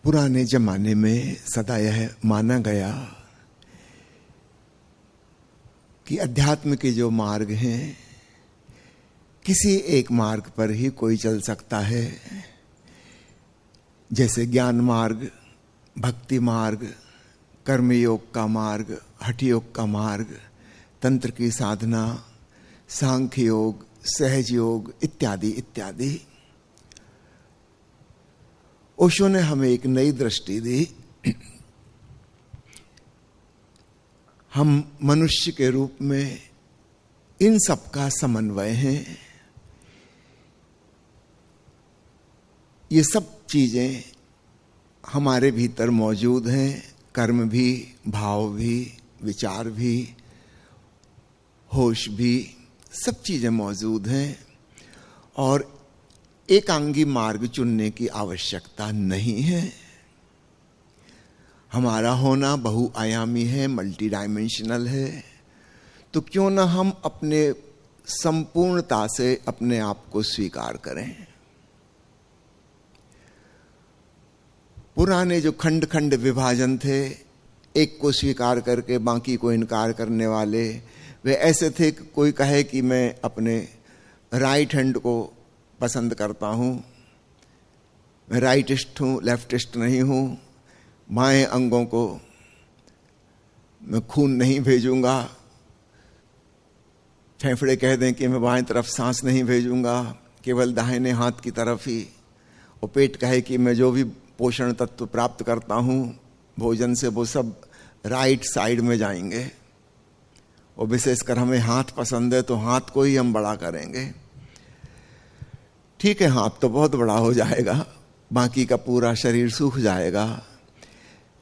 पुराने जमाने में सदा यह माना गया कि अध्यात्म के जो मार्ग हैं किसी एक मार्ग पर ही कोई चल सकता है। जैसे ज्ञान मार्ग, भक्ति मार्ग, कर्मयोग का मार्ग, हठ योग का मार्ग, तंत्र की साधना, सांख्य योग, सहज योग इत्यादि इत्यादि। ओशो ने हमें एक नई दृष्टि दी। हम मनुष्य के रूप में इन सब का समन्वय हैं। ये सब चीजें हमारे भीतर मौजूद हैं। कर्म भी, भाव भी, विचार भी, होश भी, सब चीजें मौजूद हैं और एकांगी मार्ग चुनने की आवश्यकता नहीं है। हमारा होना बहुआयामी है, मल्टी डायमेंशनल है। तो क्यों ना हम अपने संपूर्णता से अपने आप को स्वीकार करें। पुराने जो खंड खंड विभाजन थे, एक को स्वीकार करके बाकी को इनकार करने वाले, वे ऐसे थे कि कोई कहे कि मैं अपने राइट हैंड को पसंद करता हूं, मैं राइटिस्ट हूं, लेफ्टिस्ट नहीं हूं, बाएं अंगों को मैं खून नहीं भेजूंगा, फेफड़े कह दें कि मैं बाएं तरफ सांस नहीं भेजूंगा, केवल दाहिने हाथ की तरफ ही, और पेट कहे कि मैं जो भी पोषण तत्व प्राप्त करता हूं भोजन से वो सब राइट साइड में जाएंगे। और विशेषकर हमें हाथ पसंद है तो हाथ को ही हम बड़ा करेंगे। ठीक है, हाथ तो बहुत बड़ा हो जाएगा, बाकी का पूरा शरीर सूख जाएगा,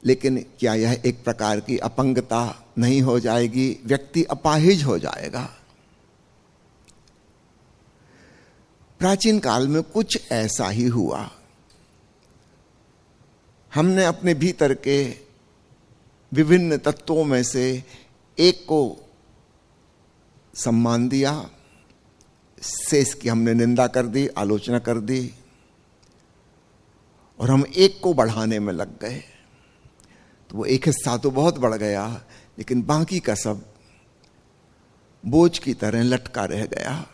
लेकिन क्या यह एक प्रकार की अपंगता नहीं हो जाएगी? व्यक्ति अपाहिज हो जाएगा। प्राचीन काल में कुछ ऐसा ही हुआ। हमने अपने भीतर के विभिन्न तत्वों में से एक को सम्मान दिया, शेष की हमने निंदा कर दी, आलोचना कर दी, और हम एक को बढ़ाने में लग गए। तो वो एक हिस्सा तो बहुत बढ़ गया, लेकिन बाकी का सब बोझ की तरह लटका रह गया।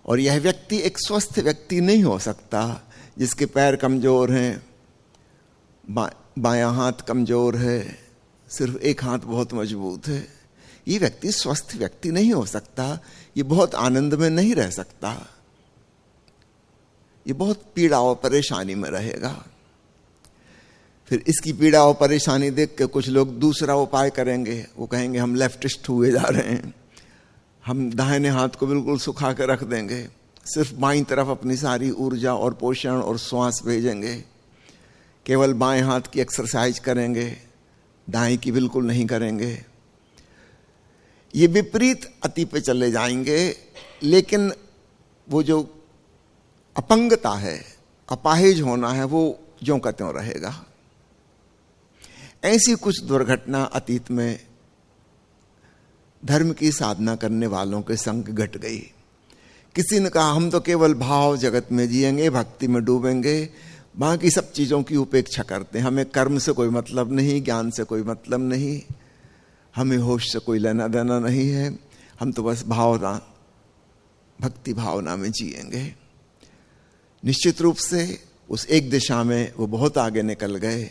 और यह व्यक्ति एक स्वस्थ व्यक्ति नहीं हो सकता जिसके पैर कमजोर हैं, बायां हाथ कमजोर है, सिर्फ एक हाथ बहुत मजबूत है। ये व्यक्ति स्वस्थ व्यक्ति नहीं हो सकता। ये बहुत आनंद में नहीं रह सकता। ये बहुत पीड़ा और परेशानी में रहेगा। फिर इसकी पीड़ा और परेशानी देख के कुछ लोग दूसरा उपाय करेंगे। वो कहेंगे हम लेफ्टिस्ट हुए जा रहे हैं, हम दाहिने हाथ को बिल्कुल सुखा कर रख देंगे, सिर्फ बाईं तरफ अपनी सारी ऊर्जा और पोषण और श्वास भेजेंगे, केवल बाएं हाथ की एक्सरसाइज करेंगे, दाएं की बिल्कुल नहीं करेंगे। ये विपरीत अति पे चले जाएंगे, लेकिन वो जो अपंगता है, अपाहिज होना है, वो ज्यों का त्यों रहेगा। ऐसी कुछ दुर्घटना अतीत में धर्म की साधना करने वालों के संग घट गई। किसी ने कहा हम तो केवल भाव जगत में जिएंगे, भक्ति में डूबेंगे, बाकी सब चीजों की उपेक्षा करते हैं, हमें कर्म से कोई मतलब नहीं, ज्ञान से कोई मतलब नहीं, हमें होश से कोई लेना देना नहीं है, हम तो बस भावना, भक्ति भावना में जिएंगे। निश्चित रूप से उस एक दिशा में वो बहुत आगे निकल गए,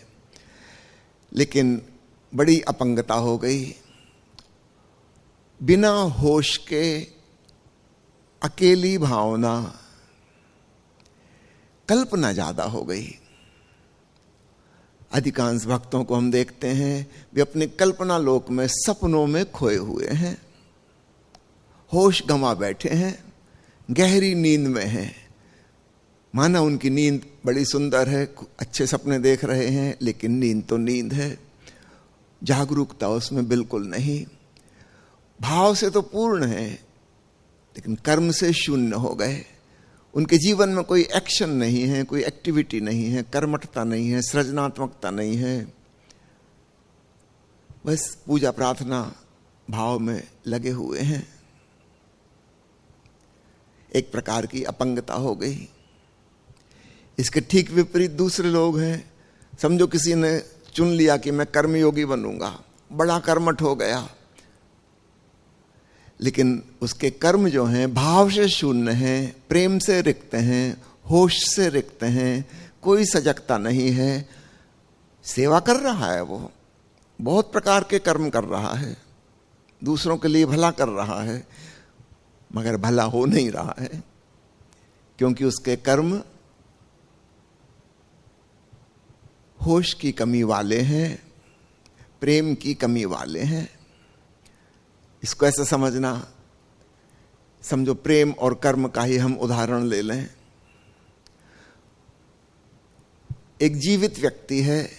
लेकिन बड़ी अपंगता हो गई। बिना होश के अकेली भावना, कल्पना ज्यादा हो गई। अधिकांश भक्तों को हम देखते हैं वे अपने कल्पना लोक में, सपनों में खोए हुए हैं, होश गंवा बैठे हैं, गहरी नींद में हैं। माना उनकी नींद बड़ी सुंदर है, अच्छे सपने देख रहे हैं, लेकिन नींद तो नींद है, जागरूकता उसमें बिल्कुल नहीं। भाव से तो पूर्ण है, लेकिन कर्म से शून्य हो गए। उनके जीवन में कोई एक्शन नहीं है, कोई एक्टिविटी नहीं है, कर्मठता नहीं है, सृजनात्मकता नहीं है, बस पूजा प्रार्थना भाव में लगे हुए हैं। एक प्रकार की अपंगता हो गई। इसके ठीक विपरीत दूसरे लोग हैं समझो किसी ने चुन लिया कि मैं कर्मयोगी बनूंगा, बड़ा कर्मठ हो गया, लेकिन उसके कर्म जो हैं भाव से शून्य हैं, प्रेम से रिक्त हैं, होश से रिक्त हैं, कोई सजगता नहीं है। सेवा कर रहा है, वो बहुत प्रकार के कर्म कर रहा है, दूसरों के लिए भला कर रहा है, मगर भला हो नहीं रहा है, क्योंकि उसके कर्म होश की कमी वाले हैं, प्रेम की कमी वाले हैं। इसको ऐसा समझना, समझो प्रेम और कर्म का ही हम उदाहरण ले लें। एक जीवित व्यक्ति है,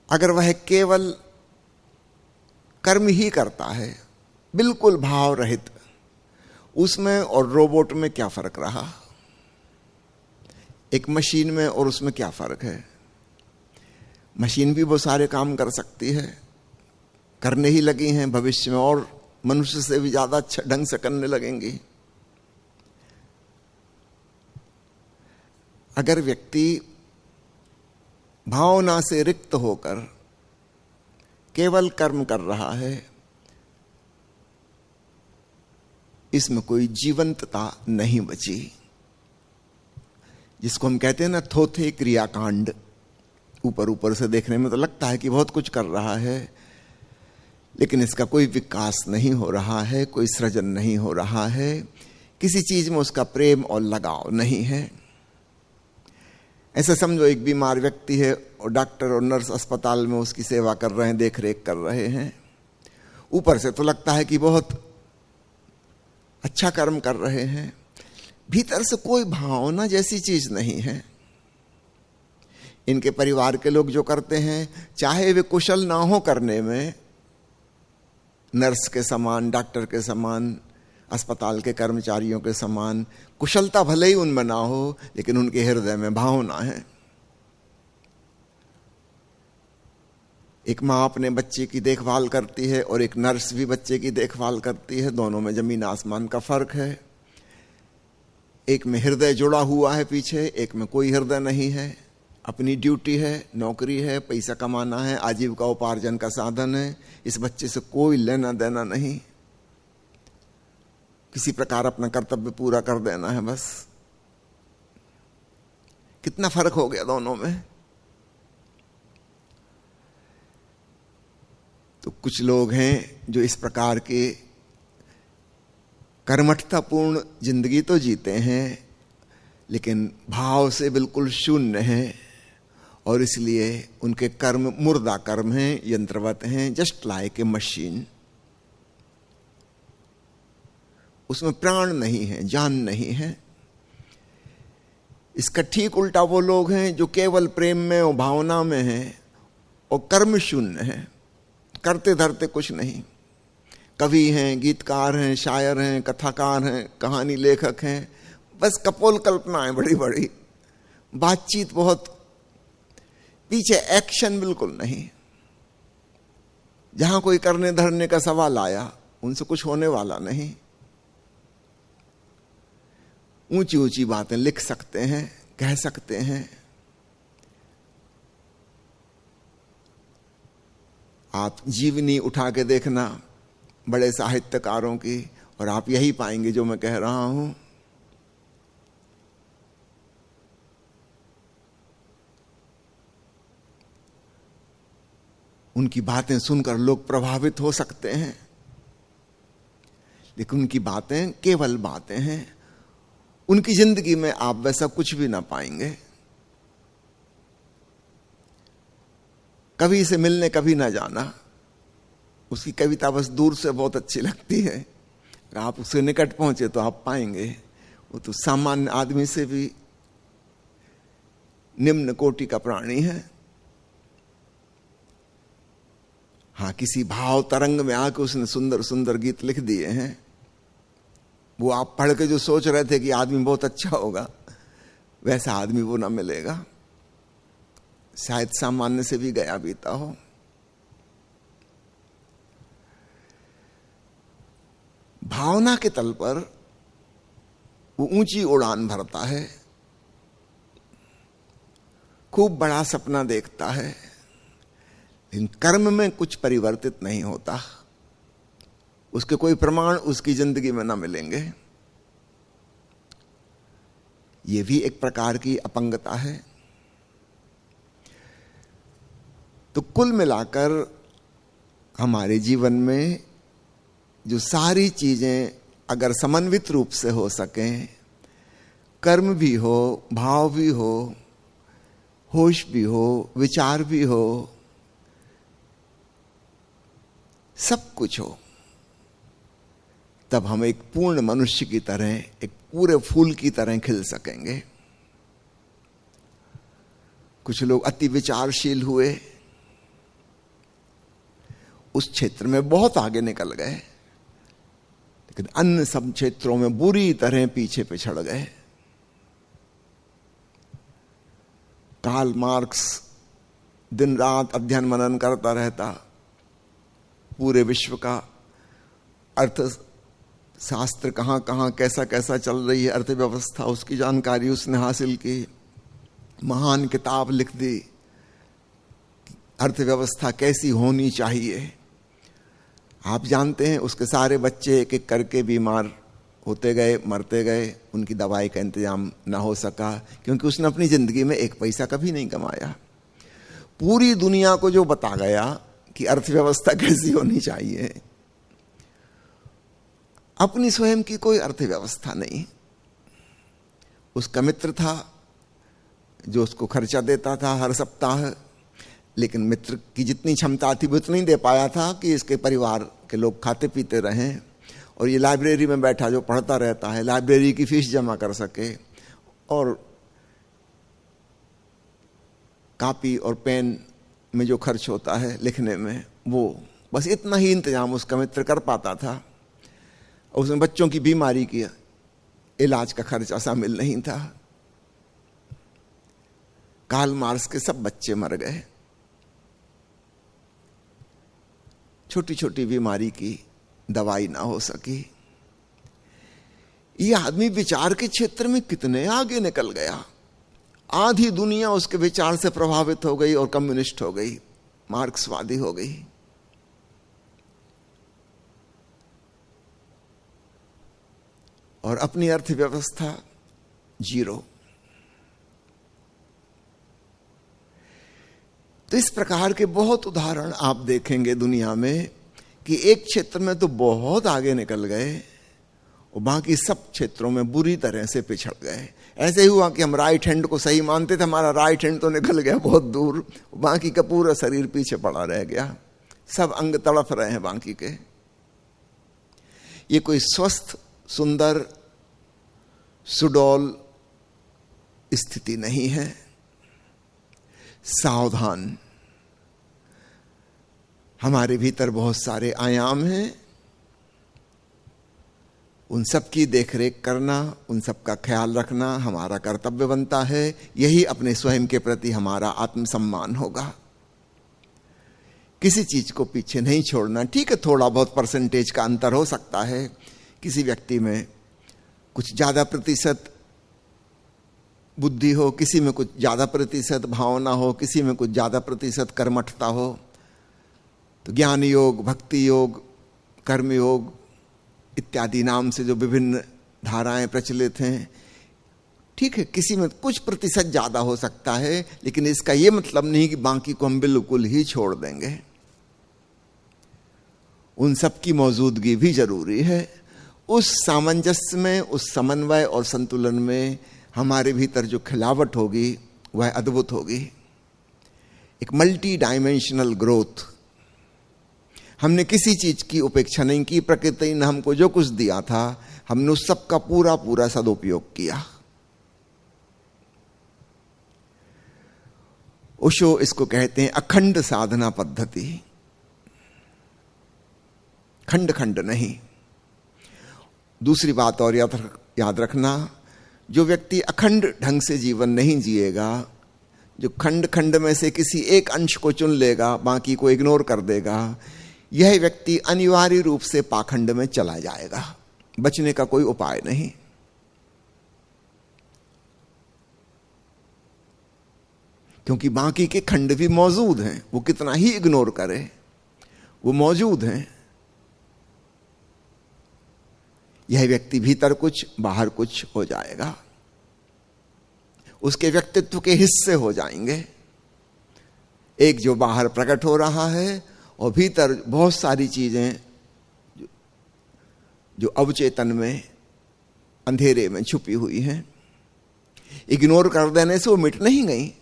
अगर वह केवल कर्म ही करता है, बिल्कुल भाव रहित, उसमें और रोबोट में क्या फर्क रहा? एक मशीन में और उसमें क्या फर्क है? मशीन भी वो सारे काम कर सकती है, करने ही लगी हैं, भविष्य में और मनुष्य से भी ज्यादा अच्छा ढंग से करने लगेंगी। अगर व्यक्ति भावना से रिक्त होकर केवल कर्म कर रहा है, इसमें कोई जीवंतता नहीं बची। जिसको हम कहते हैं ना थोथे क्रियाकांड, ऊपर ऊपर से देखने में तो लगता है कि बहुत कुछ कर रहा है, लेकिन इसका कोई विकास नहीं हो रहा है, कोई सृजन नहीं हो रहा है, किसी चीज में उसका प्रेम और लगाव नहीं है। ऐसा समझो एक बीमार व्यक्ति है और डॉक्टर और नर्स अस्पताल में उसकी सेवा कर रहे हैं, देख रेख कर रहे हैं। ऊपर से तो लगता है कि बहुत अच्छा कर्म कर रहे हैं, भीतर से कोई भावना जैसी चीज नहीं है। इनके परिवार के लोग जो करते हैं, चाहे वे कुशल ना हो करने में, नर्स के समान, डॉक्टर के समान, अस्पताल के कर्मचारियों के समान, कुशलता भले ही उनमें ना हो, लेकिन उनके हृदय में भावना है। एक माँ अपने बच्चे की देखभाल करती है और एक नर्स भी बच्चे की देखभाल करती है, दोनों में जमीन आसमान का फर्क है। एक में हृदय जुड़ा हुआ है पीछे, एक में कोई हृदय नहीं है। अपनी ड्यूटी है, नौकरी है, पैसा कमाना है, आजीविका उपार्जन का साधन है, इस बच्चे से कोई लेना देना नहीं, किसी प्रकार अपना कर्तव्य पूरा कर देना है बस। कितना फर्क हो गया दोनों में। तो कुछ लोग हैं जो इस प्रकार के कर्मठतापूर्ण जिंदगी तो जीते हैं, लेकिन भाव से बिल्कुल शून्य हैं, और इसलिए उनके कर्म मुर्दा कर्म हैं, यंत्रवत हैं, जस्ट लाइक ए मशीन। उसमें प्राण नहीं है, जान नहीं है। इसका ठीक उल्टा वो लोग हैं जो केवल प्रेम में और भावना में हैं और कर्म शून्य है, करते धरते कुछ नहीं। कवि हैं, गीतकार हैं, शायर हैं, कथाकार हैं, कहानी लेखक हैं, बस कपोल कल्पनाएं बड़ी बड़ी, बातचीत बहुत, पीछे एक्शन बिल्कुल नहीं। जहां कोई करने धरने का सवाल आया, उनसे कुछ होने वाला नहीं। ऊंची ऊंची बातें लिख सकते हैं, कह सकते हैं। आप जीवनी उठा के देखना बड़े साहित्यकारों की, और आप यही पाएंगे जो मैं कह रहा हूं। उनकी बातें सुनकर लोग प्रभावित हो सकते हैं, लेकिन उनकी बातें केवल बातें हैं। उनकी जिंदगी में आप वैसा कुछ भी ना पाएंगे। कवि से मिलने कभी ना जाना, उसकी कविता बस दूर से बहुत अच्छी लगती है, अगर आप उसके निकट पहुंचे तो आप पाएंगे वो तो सामान्य आदमी से भी निम्न कोटि का प्राणी है। हाँ, किसी भाव तरंग में आके उसने सुंदर सुंदर गीत लिख दिए हैं, वो आप पढ़ के जो सोच रहे थे कि आदमी बहुत अच्छा होगा, वैसा आदमी वो ना मिलेगा, शायद सामान्य से भी गया बीता हो। भावना के तल पर वो ऊंची उड़ान भरता है, खूब बड़ा सपना देखता है, लेकिन कर्म में कुछ परिवर्तित नहीं होता, उसके कोई प्रमाण उसकी जिंदगी में ना मिलेंगे। यह भी एक प्रकार की अपंगता है। तो कुल मिलाकर हमारे जीवन में जो सारी चीजें अगर समन्वित रूप से हो सकें, कर्म भी हो, भाव भी हो, होश भी हो, विचार भी हो, सब कुछ हो, तब हम एक पूर्ण मनुष्य की तरह, एक पूरे फूल की तरह खिल सकेंगे। कुछ लोग अति विचारशील हुए, उस क्षेत्र में बहुत आगे निकल गए, लेकिन अन्य सब क्षेत्रों में बुरी तरह पीछे पिछड़ गए। कार्ल मार्क्स दिन रात अध्ययन मनन करता रहता, पूरे विश्व का अर्थशास्त्र कहां कहां कैसा कैसा चल रही है, अर्थव्यवस्था, उसकी जानकारी उसने हासिल की, महान किताब लिख दी, अर्थव्यवस्था कैसी होनी चाहिए। आप जानते हैं उसके सारे बच्चे एक एक करके बीमार होते गए, मरते गए, उनकी दवाई का इंतजाम ना हो सका, क्योंकि उसने अपनी जिंदगी में एक पैसा कभी नहीं कमाया। पूरी दुनिया को जो बता गया कि अर्थव्यवस्था कैसी होनी चाहिए, अपनी स्वयं की कोई अर्थव्यवस्था नहीं। उसका मित्र था जो उसको खर्चा देता था हर सप्ताह, लेकिन मित्र की जितनी क्षमता थी वो उतना ही दे पाया था कि इसके परिवार के लोग खाते पीते रहें, और ये लाइब्रेरी में बैठा जो पढ़ता रहता है, लाइब्रेरी की फीस जमा कर सके, और कॉपी और पेन में जो खर्च होता है लिखने में, वो बस इतना ही इंतजाम उसका मित्र कर पाता था। और उसमें बच्चों की बीमारी की इलाज का खर्चा शामिल नहीं था। कार्ल मार्क्स के सब बच्चे मर गए, छोटी छोटी बीमारी की दवाई ना हो सकी। ये आदमी विचार के क्षेत्र में कितने आगे निकल गया, आधी दुनिया उसके विचार से प्रभावित हो गई और कम्युनिस्ट हो गई, मार्क्सवादी हो गई। और अपनी अर्थव्यवस्था जीरो। तो इस प्रकार के बहुत उदाहरण आप देखेंगे दुनिया में कि एक क्षेत्र में तो बहुत आगे निकल गए और बाकी सब क्षेत्रों में बुरी तरह से पिछड़ गए। ऐसे ही हुआ कि हम राइट हैंड को सही मानते थे, हमारा राइट हैंड तो निकल गया बहुत दूर, बाकी का पूरा शरीर पीछे पड़ा रह गया, सब अंग तड़फ रहे हैं बाकी के। ये कोई स्वस्थ सुंदर सुडौल स्थिति नहीं है। सावधान, हमारे भीतर बहुत सारे आयाम हैं, उन सब की देखरेख करना, उन सब का ख्याल रखना हमारा कर्तव्य बनता है। यही अपने स्वयं के प्रति हमारा आत्मसम्मान होगा। किसी चीज को पीछे नहीं छोड़ना। ठीक है, थोड़ा बहुत परसेंटेज का अंतर हो सकता है, किसी व्यक्ति में कुछ ज्यादा प्रतिशत बुद्धि हो, किसी में कुछ ज्यादा प्रतिशत भावना हो, किसी में कुछ ज्यादा प्रतिशत कर्मठता हो। तो ज्ञान योग, भक्ति योग, कर्म योग इत्यादि नाम से जो विभिन्न धाराएं प्रचलित हैं, ठीक है, किसी में कुछ प्रतिशत ज्यादा हो सकता है, लेकिन इसका यह मतलब नहीं कि बाकी को हम बिल्कुल ही छोड़ देंगे। उन सब की मौजूदगी भी जरूरी है। उस सामंजस्य में, उस समन्वय और संतुलन में हमारे भीतर जो खिलावट होगी वह अद्भुत होगी। एक मल्टी डायमेंशनल ग्रोथ। हमने किसी चीज की उपेक्षा नहीं की, प्रकृति ने हमको जो कुछ दिया था हमने उस सब का पूरा पूरा सदुपयोग किया। ओशो इसको कहते हैं अखंड साधना पद्धति, खंड खंड नहीं। दूसरी बात और याद रखना, जो व्यक्ति अखंड ढंग से जीवन नहीं जिएगा, जो खंड खंड में से किसी एक अंश को चुन लेगा, बाकी को इग्नोर कर देगा, यह व्यक्ति अनिवार्य रूप से पाखंड में चला जाएगा, बचने का कोई उपाय नहीं। क्योंकि बाकी के खंड भी मौजूद हैं, वो कितना ही इग्नोर करे, वो मौजूद हैं। यह व्यक्ति भीतर कुछ बाहर कुछ हो जाएगा, उसके व्यक्तित्व के हिस्से हो जाएंगे। एक जो बाहर प्रकट हो रहा है और भीतर बहुत सारी चीजें जो अवचेतन में अंधेरे में छुपी हुई हैं, इग्नोर कर देने से वो मिट नहीं गई,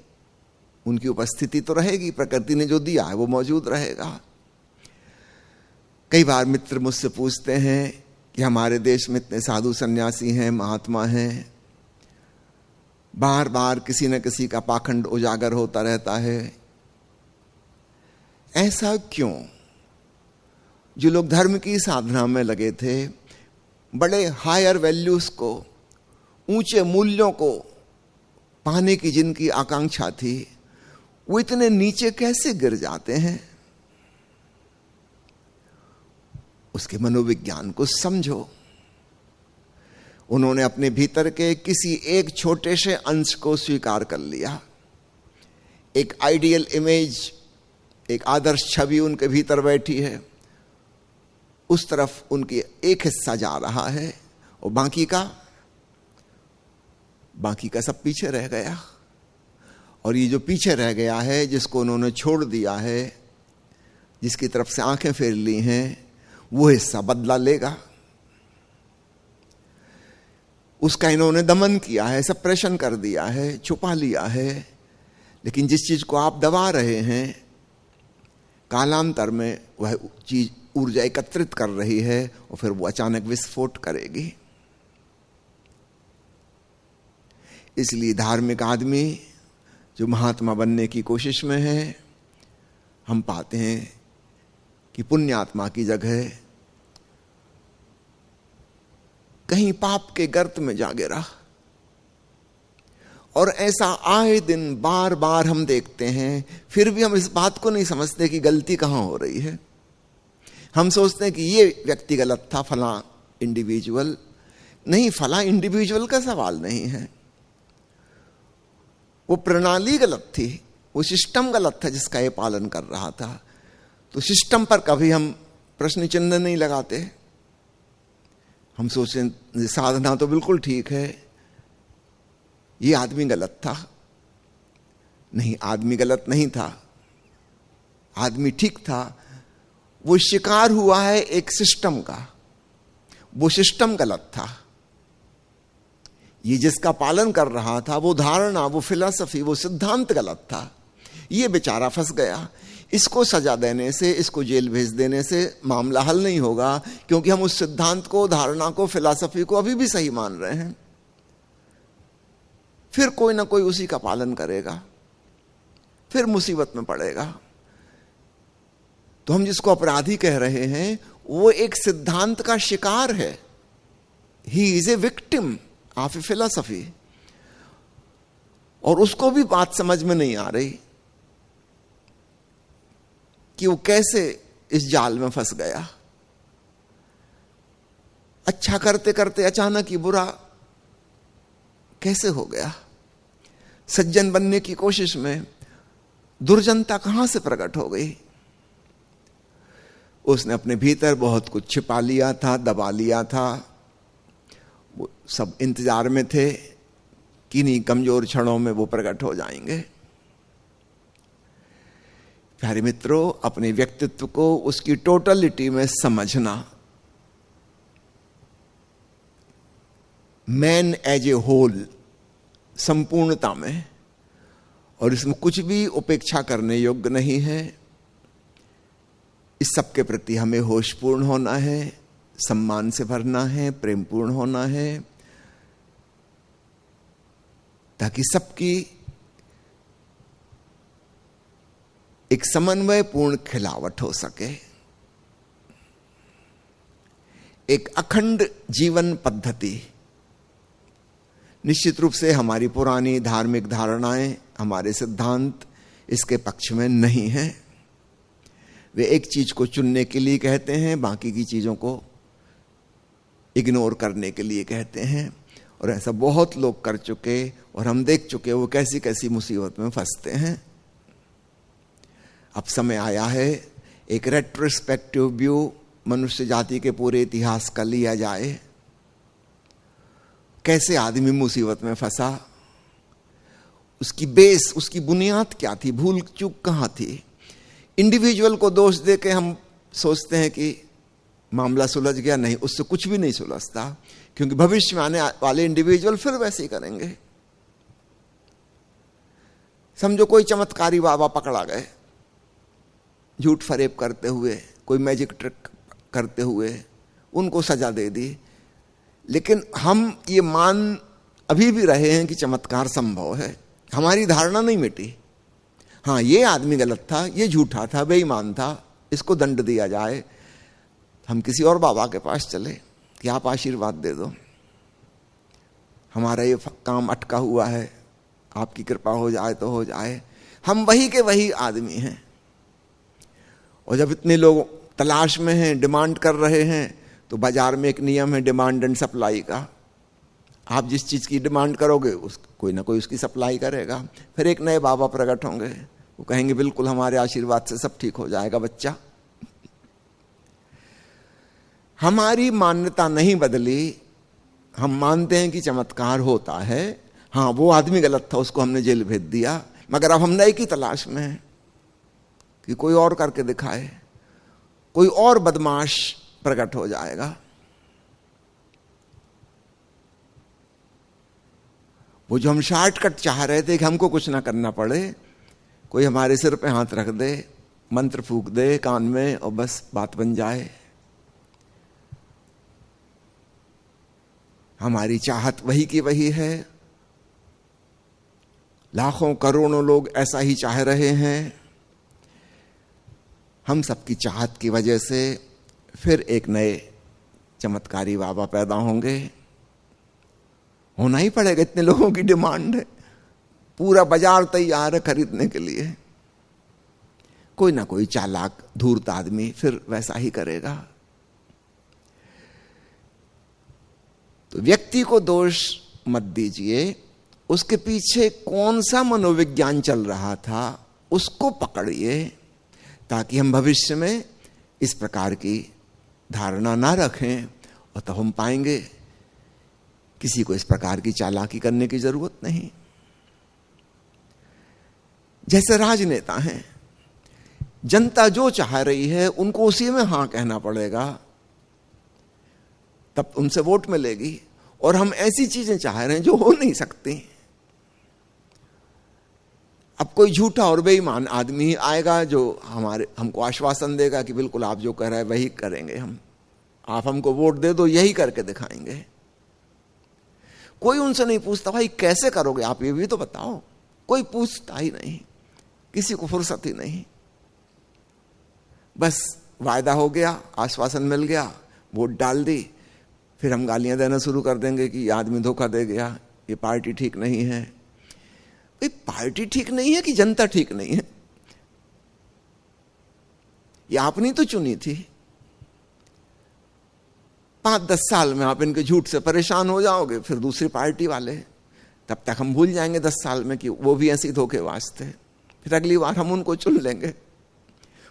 उनकी उपस्थिति तो रहेगी, प्रकृति ने जो दिया है वो मौजूद रहेगा। कई बार मित्र मुझसे पूछते हैं कि हमारे देश में इतने साधु सन्यासी हैं, महात्मा हैं, बार बार किसी न किसी का पाखंड उजागर होता रहता है, ऐसा क्यों? जो लोग धर्म की साधना में लगे थे, बड़े हायर वैल्यूज को, ऊंचे मूल्यों को पाने की जिनकी आकांक्षा थी, वो इतने नीचे कैसे गिर जाते हैं? उसके मनोविज्ञान को समझो। उन्होंने अपने भीतर के किसी एक छोटे से अंश को स्वीकार कर लिया, एक आइडियल इमेज, एक आदर्श छवि उनके भीतर बैठी है, उस तरफ उनकी एक हिस्सा जा रहा है और बाकी का सब पीछे रह गया। और ये जो पीछे रह गया है, जिसको उन्होंने छोड़ दिया है, जिसकी तरफ से आंखें फेर ली हैं, वो हिस्सा बदला लेगा। उसका इन्होंने दमन किया है, सप्रेशन कर दिया है, छुपा लिया है। लेकिन जिस चीज को आप दबा रहे हैं, कालांतर में वह चीज ऊर्जा एकत्रित कर रही है और फिर वो अचानक विस्फोट करेगी। इसलिए धार्मिक आदमी जो महात्मा बनने की कोशिश में है, हम पाते हैं कि पुण्यात्मा की जगह कहीं पाप के गर्त में जा गिरा। और ऐसा आए दिन बार बार हम देखते हैं, फिर भी हम इस बात को नहीं समझते कि गलती कहां हो रही है। हम सोचते हैं कि ये व्यक्ति गलत था, फला इंडिविजुअल। नहीं, फला इंडिविजुअल का सवाल नहीं है, वो प्रणाली गलत थी, वो सिस्टम गलत था जिसका ये पालन कर रहा था। तो सिस्टम पर कभी हम प्रश्न चिन्ह नहीं लगाते। हम सोचें साधना तो बिल्कुल ठीक है, ये आदमी गलत था। नहीं, आदमी गलत नहीं था, आदमी ठीक था। वो शिकार हुआ है एक सिस्टम का, वो सिस्टम गलत था। ये जिसका पालन कर रहा था, वो धारणा, वो फिलॉसफी, वो सिद्धांत गलत था। ये बेचारा फंस गया। इसको सजा देने से, इसको जेल भेज देने से मामला हल नहीं होगा, क्योंकि हम उस सिद्धांत को, धारणा को, फिलॉसफी को अभी भी सही मान रहे हैं। फिर कोई ना कोई उसी का पालन करेगा, फिर मुसीबत में पड़ेगा। तो हम जिसको अपराधी कह रहे हैं, वो एक सिद्धांत का शिकार है। He is a victim of A philosophy. और उसको भी बात समझ में नहीं आ रही कि वो कैसे इस जाल में फंस गया। अच्छा करते करते अचानक ही बुरा कैसे हो गया। सज्जन बनने की कोशिश में दुर्जनता कहां से प्रकट हो गई। उसने अपने भीतर बहुत कुछ छिपा लिया था, दबा लिया था। वो सब इंतजार में थे, किन्हीं कमजोर क्षणों में वो प्रकट हो जाएंगे। प्यारे मित्रों, अपने व्यक्तित्व को उसकी टोटलिटी में समझना, मैन एज ए होल, संपूर्णता में, और इसमें कुछ भी उपेक्षा करने योग्य नहीं है। इस सब के प्रति हमें होशपूर्ण होना है, सम्मान से भरना है, प्रेमपूर्ण होना है, ताकि सबकी एक समन्वयपूर्ण खिलावट हो सके। एक अखंड जीवन पद्धति। निश्चित रूप से हमारी पुरानी धार्मिक धारणाएं, हमारे सिद्धांत इसके पक्ष में नहीं हैं। वे एक चीज को चुनने के लिए कहते हैं, बाकी की चीजों को इग्नोर करने के लिए कहते हैं। और ऐसा बहुत लोग कर चुके और हम देख चुके वो कैसी कैसी मुसीबत में फंसते हैं। अब समय आया है एक रेट्रोस्पेक्टिव व्यू मनुष्य जाति के पूरे इतिहास का लिया जाए, कैसे आदमी मुसीबत में फंसा, उसकी बेस, उसकी बुनियाद क्या थी, भूल चूक कहां थी। इंडिविजुअल को दोष दे के हम सोचते हैं कि मामला सुलझ गया, नहीं, उससे कुछ भी नहीं सुलझता, क्योंकि भविष्य में आने वाले इंडिविजुअल फिर वैसे ही करेंगे। समझो कोई चमत्कारी बाबा पकड़ा गए झूठ फरेब करते हुए, कोई मैजिक ट्रिक करते हुए, उनको सजा दे दी, लेकिन हम ये मान अभी भी रहे हैं कि चमत्कार संभव है, हमारी धारणा नहीं मिटी। हाँ, ये आदमी गलत था, ये झूठा था, बेईमान था, इसको दंड दिया जाए। हम किसी और बाबा के पास चले कि आप आशीर्वाद दे दो, हमारा ये काम अटका हुआ है, आपकी कृपा हो जाए तो हो जाए। हम वही के वही आदमी हैं, और जब इतने लोग तलाश में हैं, डिमांड कर रहे हैं, तो बाजार में एक नियम है डिमांड एंड सप्लाई का। आप जिस चीज की डिमांड करोगे कोई ना कोई उसकी सप्लाई करेगा। फिर एक नए बाबा प्रकट होंगे, वो कहेंगे बिल्कुल हमारे आशीर्वाद से सब ठीक हो जाएगा बच्चा। हमारी मान्यता नहीं बदली, हम मानते हैं कि चमत्कार होता है। हाँ, वो आदमी गलत था, उसको हमने जेल भेज दिया, मगर अब हम नए की तलाश में हैं कि कोई और करके दिखाए, कोई और बदमाश प्रकट हो जाएगा। वो जो हम शॉर्टकट चाह रहे थे कि हमको कुछ ना करना पड़े, कोई हमारे सिर पे हाथ रख दे, मंत्र फूंक दे कान में और बस बात बन जाए। हमारी चाहत वही की वही है, लाखों करोड़ों लोग ऐसा ही चाह रहे हैं। हम सबकी चाहत की वजह से फिर एक नए चमत्कारी बाबा पैदा होंगे, होना ही पड़ेगा, इतने लोगों की डिमांड है, पूरा बाजार तैयार है खरीदने के लिए। कोई ना कोई चालाक धूर्त आदमी फिर वैसा ही करेगा। तो व्यक्ति को दोष मत दीजिए, उसके पीछे कौन सा मनोविज्ञान चल रहा था उसको पकड़िए, ताकि हम भविष्य में इस प्रकार की धारणा ना रखें, और तब हम पाएंगे किसी को इस प्रकार की चालाकी करने की जरूरत नहीं। जैसे राजनेता हैं, जनता जो चाह रही है उनको उसी में हां कहना पड़ेगा, तब उनसे वोट मिलेगी। और हम ऐसी चीजें चाह रहे हैं जो हो नहीं सकती। अब कोई झूठा और बेईमान आदमी आएगा जो हमको आश्वासन देगा कि बिल्कुल आप जो कह रहे हैं वही करेंगे, आप हमको वोट दे दो, यही करके दिखाएंगे। कोई उनसे नहीं पूछता भाई कैसे करोगे आप, ये भी तो बताओ। कोई पूछता ही नहीं, किसी को फुर्सत ही नहीं। बस वायदा हो गया, आश्वासन मिल गया, वोट डाल दी, फिर हम गालियां देना शुरू कर देंगे कि ये आदमी धोखा दे गया, ये पार्टी ठीक नहीं है। भाई पार्टी ठीक नहीं है कि जनता ठीक नहीं है? ये आपने तो चुनी थी। 5-10 साल में आप इनके झूठ से परेशान हो जाओगे, फिर दूसरी पार्टी वाले, तब तक हम भूल जाएंगे 10 साल में कि वो भी ऐसे धोखेबाज थे। फिर अगली बार हम उनको चुन लेंगे।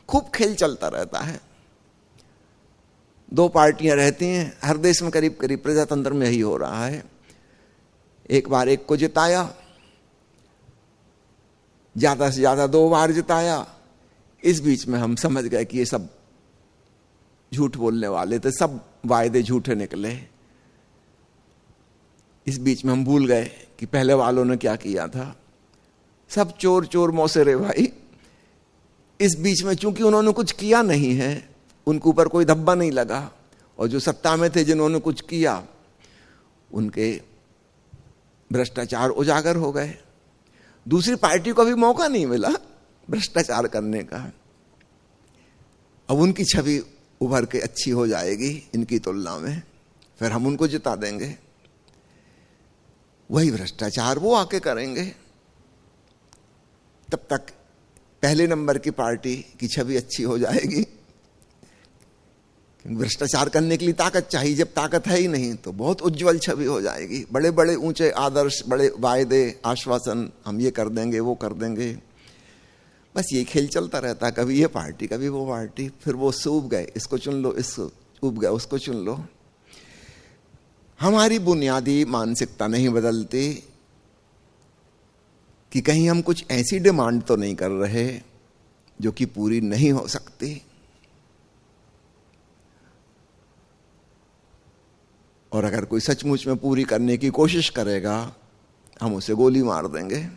खूब खेल चलता रहता है। 2 पार्टियां रहती हैं हर देश में, करीब करीब प्रजातंत्र में यही हो रहा है। एक बार एक को जिताया, ज्यादा से ज्यादा 2 बार जिताया। इस बीच में हम समझ गए कि ये सब झूठ बोलने वाले थे, सब वायदे झूठे निकले। इस बीच में हम भूल गए कि पहले वालों ने क्या किया था। सब चोर चोर मौसेरे भाई। इस बीच में चूंकि उन्होंने कुछ किया नहीं है, उनके ऊपर कोई धब्बा नहीं लगा, और जो सत्ता में थे जिन्होंने कुछ किया उनके भ्रष्टाचार उजागर हो गए। दूसरी पार्टी को भी मौका नहीं मिला भ्रष्टाचार करने का। अब उनकी छवि उभर के अच्छी हो जाएगी इनकी तुलना में, फिर हम उनको जिता देंगे। वही भ्रष्टाचार वो आके करेंगे। तब तक पहले नंबर की पार्टी की छवि अच्छी हो जाएगी। भ्रष्टाचार करने के लिए ताकत चाहिए, जब ताकत है ही नहीं तो बहुत उज्जवल छवि हो जाएगी। बड़े बड़े ऊंचे आदर्श, बड़े वायदे, आश्वासन, हम ये कर देंगे वो कर देंगे, बस ये खेल चलता रहता, कभी ये पार्टी कभी वो पार्टी, फिर वो उससे उब गए, इसको चुन लो, इसको उब गए उसको चुन लो। हमारी बुनियादी मानसिकता नहीं बदलती कि कहीं हम कुछ ऐसी डिमांड तो नहीं कर रहे जो कि पूरी नहीं हो सकती। और अगर कोई सचमुच में पूरी करने की कोशिश करेगा, हम उसे गोली मार देंगे।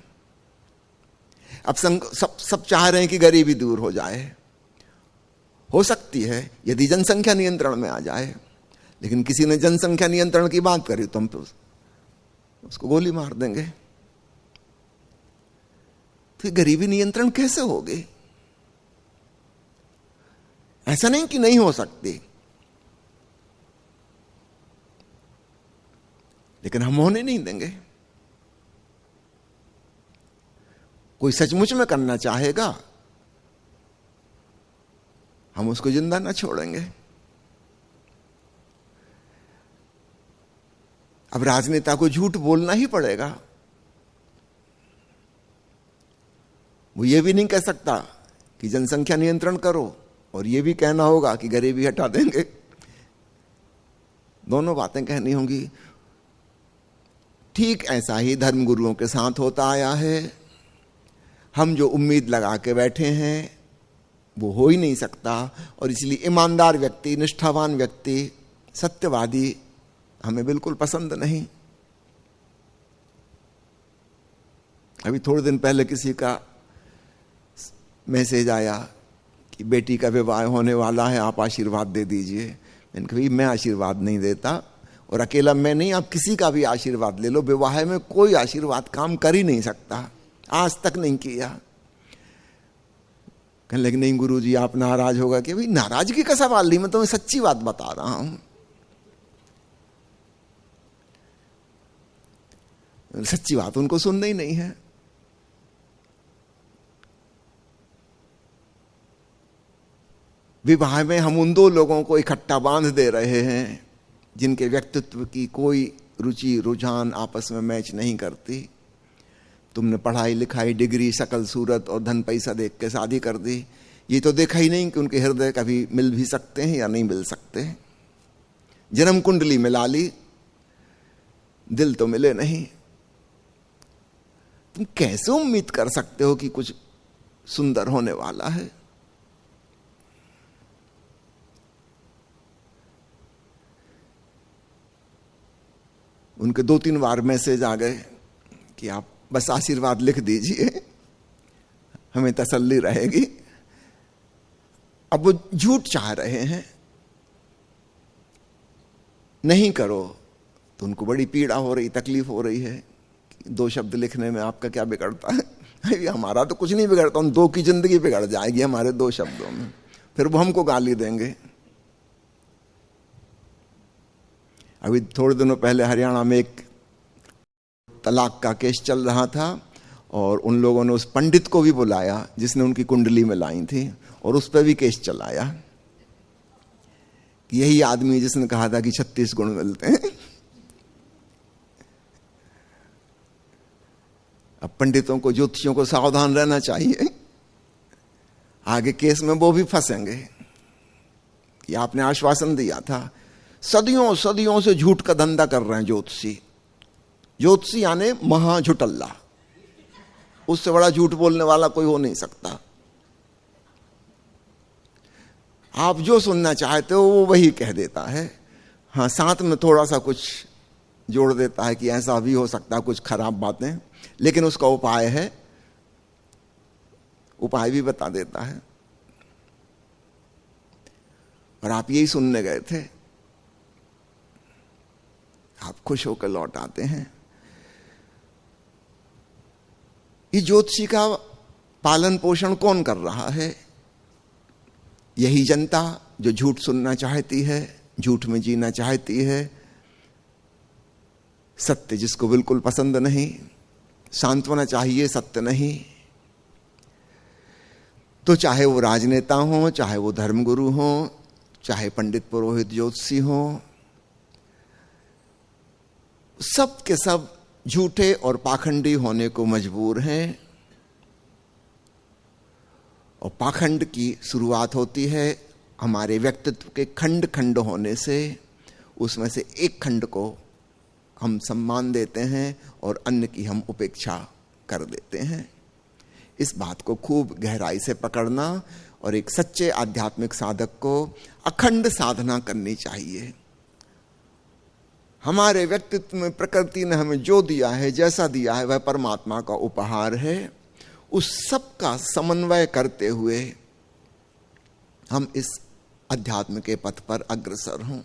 अब सब चाह रहे हैं कि गरीबी दूर हो जाए, हो सकती है यदि जनसंख्या नियंत्रण में आ जाए, लेकिन किसी ने जनसंख्या नियंत्रण की बात करी तो हम तो उसको गोली मार देंगे। तो गरीबी नियंत्रण कैसे होगी? ऐसा नहीं कि नहीं हो सकती, लेकिन हम होने नहीं देंगे। कोई सचमुच में करना चाहेगा, हम उसको जिंदा ना छोड़ेंगे। अब राजनेता को झूठ बोलना ही पड़ेगा। वो ये भी नहीं कह सकता कि जनसंख्या नियंत्रण करो, और ये भी कहना होगा कि गरीबी हटा देंगे। दोनों बातें कहनी होंगी। ठीक ऐसा ही धर्मगुरुओं के साथ होता आया है। हम जो उम्मीद लगा के बैठे हैं वो हो ही नहीं सकता, और इसलिए ईमानदार व्यक्ति, निष्ठावान व्यक्ति, सत्यवादी हमें बिल्कुल पसंद नहीं। अभी थोड़े दिन पहले किसी का मैसेज आया कि बेटी का विवाह होने वाला है, आप आशीर्वाद दे दीजिए। मैंने कहा मैं आशीर्वाद नहीं देता, और अकेला मैं नहीं, आप किसी का भी आशीर्वाद ले लो। विवाह में कोई आशीर्वाद काम कर ही नहीं सकता, आज तक नहीं किया। कहने लगे नहीं गुरुजी आप नाराज होगा। कि भाई नाराजगी का सवाल नहीं, मैं तुम्हें सच्ची बात बता रहा हूं। सच्ची बात उनको सुनना ही नहीं है। विवाह में हम उन दो लोगों को इकट्ठा बांध दे रहे हैं जिनके व्यक्तित्व की कोई रुचि रुझान आपस में मैच नहीं करती। तुमने पढ़ाई लिखाई, डिग्री, शकल सूरत और धन पैसा देख के शादी कर दी। ये तो देखा ही नहीं कि उनके हृदय कभी मिल भी सकते हैं या नहीं मिल सकते। जन्म कुंडली मिला ली, दिल तो मिले नहीं। तुम कैसे उम्मीद कर सकते हो कि कुछ सुंदर होने वाला है? उनके 2-3 बार मैसेज आ गए कि आप बस आशीर्वाद लिख दीजिए, हमें तसल्ली रहेगी। अब वो झूठ चाह रहे हैं, नहीं करो तो उनको बड़ी पीड़ा हो रही, तकलीफ हो रही है। 2 शब्द लिखने में आपका क्या बिगड़ता है? हमारा तो कुछ नहीं बिगड़ता, उन 2 की जिंदगी बिगड़ जाएगी हमारे 2 शब्दों में। फिर वो हमको गाली देंगे। अभी थोड़े दिनों पहले हरियाणा में एक तलाक का केस चल रहा था, और उन लोगों ने उस पंडित को भी बुलाया जिसने उनकी कुंडली में लाई थी, और उस पर भी केस चलाया कि यही आदमी जिसने कहा था कि 36 गुण मिलते हैं। अब पंडितों को, ज्योतिषियों को सावधान रहना चाहिए, आगे केस में वो भी फंसेंगे कि आपने आश्वासन दिया था। सदियों सदियों से झूठ का धंधा कर रहे हैं ज्योतिषी। ज्योतिषी यानी महा झुटल्ला, उससे बड़ा झूठ बोलने वाला कोई हो नहीं सकता। आप जो सुनना चाहते हो वो वही कह देता है। हाँ, साथ में थोड़ा सा कुछ जोड़ देता है कि ऐसा भी हो सकता है, कुछ खराब बातें, लेकिन उसका उपाय है, उपाय भी बता देता है। और आप यही सुनने गए थे, आप खुश होकर लौट आते हैं। ये ज्योतिषी का पालन पोषण कौन कर रहा है? यही जनता जो झूठ सुनना चाहती है, झूठ में जीना चाहती है, सत्य जिसको बिल्कुल पसंद नहीं, सांत्वना चाहिए, सत्य नहीं। तो चाहे वो राजनेता हो, चाहे वो धर्मगुरु हो, चाहे पंडित पुरोहित ज्योतिषी हो, सब के सब झूठे और पाखंडी होने को मजबूर हैं। और पाखंड की शुरुआत होती है हमारे व्यक्तित्व के खंड खंड होने से। उसमें से एक खंड को हम सम्मान देते हैं और अन्य की हम उपेक्षा कर देते हैं। इस बात को खूब गहराई से पकड़ना और एक सच्चे आध्यात्मिक साधक को अखंड साधना करनी चाहिए। हमारे व्यक्तित्व में प्रकृति ने हमें जो दिया है, जैसा दिया है, वह परमात्मा का उपहार है। उस सब का समन्वय करते हुए हम इस अध्यात्म के पथ पर अग्रसर हों।